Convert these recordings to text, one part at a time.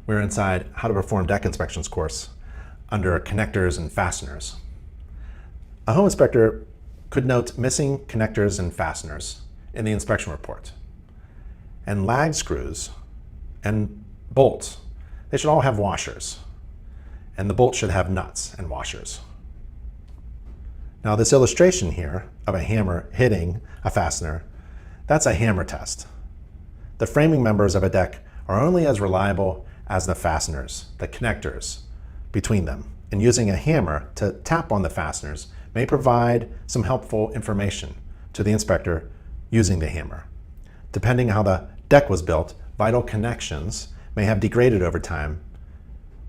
We're inside How to Perform Deck Inspections course under Connectors and Fasteners. A home inspector could note missing connectors and fasteners in the inspection report. And lag screws and bolts, they should all have washers. And the bolt should have nuts and washers. Now this illustration here of a hammer hitting a fastener, that's a hammer test. The framing members of a deck are only as reliable as the fasteners, the connectors between them. And using a hammer to tap on the fasteners may provide some helpful information to the inspector using the hammer. Depending how the deck was built, vital connections may have degraded over time.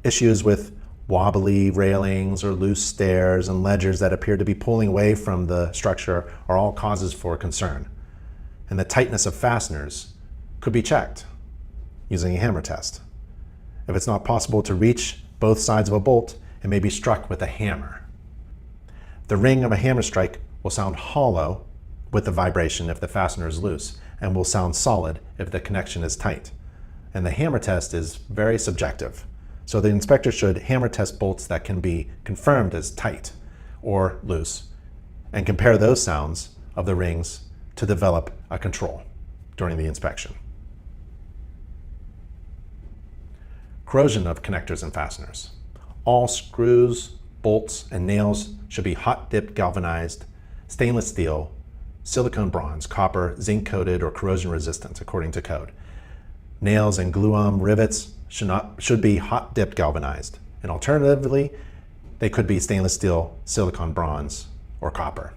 Issues with wobbly railings or loose stairs and ledgers that appear to be pulling away from the structure are all causes for concern. And the tightness of fasteners could be checked using a hammer test. If it's not possible to reach both sides of a bolt, it may be struck with a hammer. The ring of a hammer strike will sound hollow with the vibration if the fastener is loose, and will sound solid if the connection is tight. And the hammer test is very subjective. So the inspector should hammer test bolts that can be confirmed as tight or loose, and compare those sounds of the rings to develop a control during the inspection. Corrosion of connectors and fasteners. All screws, bolts, and nails should be hot dipped galvanized, stainless steel, silicone bronze, copper, zinc coated, or corrosion resistant according to code. Nails and glue-on rivets should be hot dipped galvanized, and alternatively, they could be stainless steel, silicone bronze, or copper.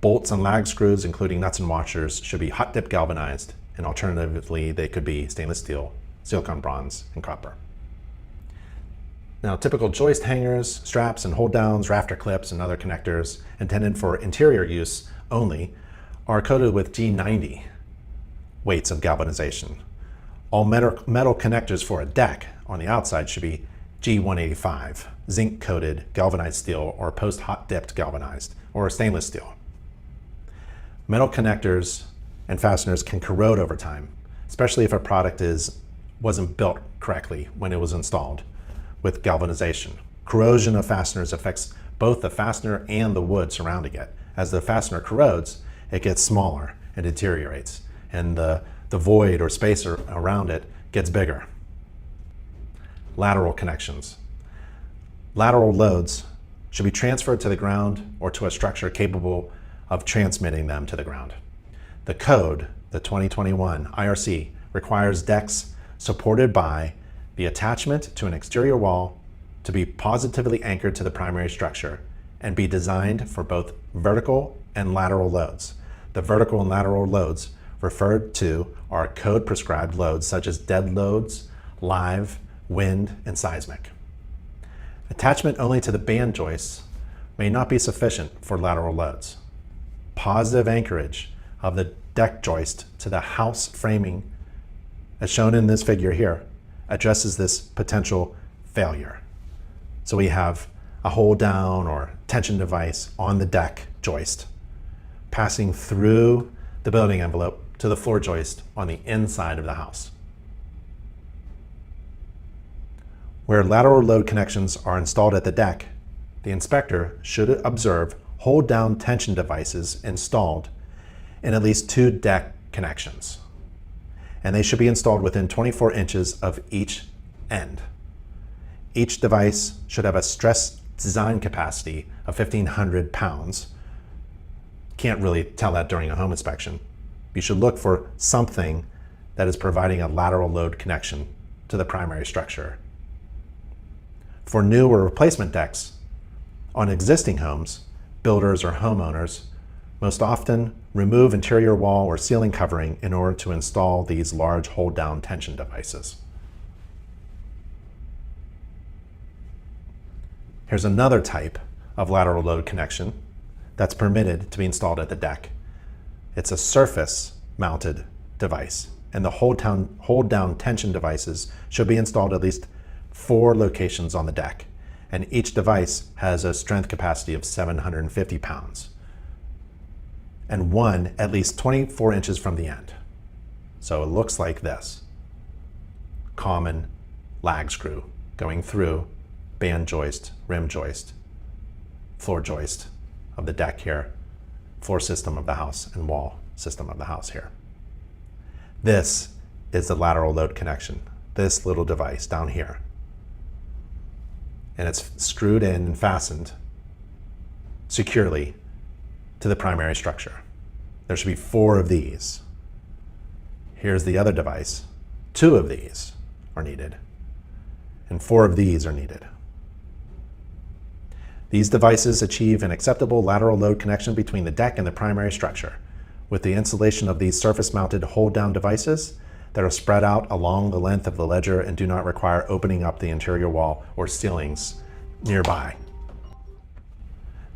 Bolts and lag screws, including nuts and washers, should be hot dipped galvanized, and alternatively, they could be stainless steel, silicone bronze, and copper. Now, typical joist hangers, straps, and hold downs, rafter clips, and other connectors intended for interior use only are coated with G90 weights of galvanization. All metal connectors for a deck on the outside should be G185, zinc coated galvanized steel, or post hot dipped galvanized, or stainless steel. Metal connectors and fasteners can corrode over time, especially if a product wasn't built correctly when it was installed with galvanization. Corrosion of fasteners affects both the fastener and the wood surrounding it. As the fastener corrodes, it gets smaller and deteriorates, and the void or space around it gets bigger. Lateral connections. Lateral loads should be transferred to the ground or to a structure capable of transmitting them to the ground. The code, the 2021 IRC, requires decks supported by the attachment to an exterior wall to be positively anchored to the primary structure and be designed for both vertical and lateral loads. The vertical and lateral loads referred to are code prescribed loads such as dead loads, live, wind, and seismic. Attachment only to the band joists may not be sufficient for lateral loads. Positive anchorage of the deck joist to the house framing, as shown in this figure here, addresses this potential failure. So we have a hold down or tension device on the deck joist passing through the building envelope to the floor joist on the inside of the house. Where lateral load connections are installed at the deck, the inspector should observe hold down tension devices installed in at least 2 deck connections, and they should be installed within 24 inches of each end. Each device should have a stress design capacity of 1,500 pounds. Can't really tell that during a home inspection. You should look for something that is providing a lateral load connection to the primary structure. For new or replacement decks on existing homes, builders or homeowners most often remove interior wall or ceiling covering in order to install these large hold-down tension devices. Here's another type of lateral load connection that's permitted to be installed at the deck. It's a surface-mounted device, and the hold-down tension devices should be installed at least 4 locations on the deck, and each device has a strength capacity of 750 pounds. And one at least 24 inches from the end. So it looks like this. Common lag screw going through band joist, rim joist, floor joist of the deck here, floor system of the house, and wall system of the house here. This is the lateral load connection, this little device down here. And it's screwed in and fastened securely to the primary structure. There should be 4 of these. Here's the other device. 2 of these are needed, and 4 of these are needed. These devices achieve an acceptable lateral load connection between the deck and the primary structure with the installation of these surface-mounted hold-down devices that are spread out along the length of the ledger and do not require opening up the interior wall or ceilings nearby.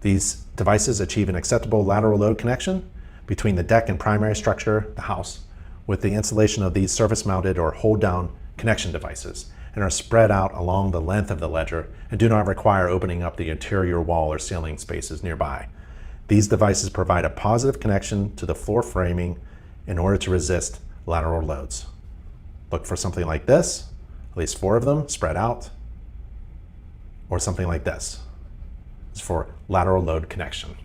These devices achieve an acceptable lateral load connection between the deck and primary structure, the house, with the installation of these surface-mounted or hold-down connection devices and are spread out along the length of the ledger and do not require opening up the interior wall or ceiling spaces nearby. These devices provide a positive connection to the floor framing in order to resist lateral loads. Look for something like this, at least 4 of them spread out, or something like this. It's for lateral load connection.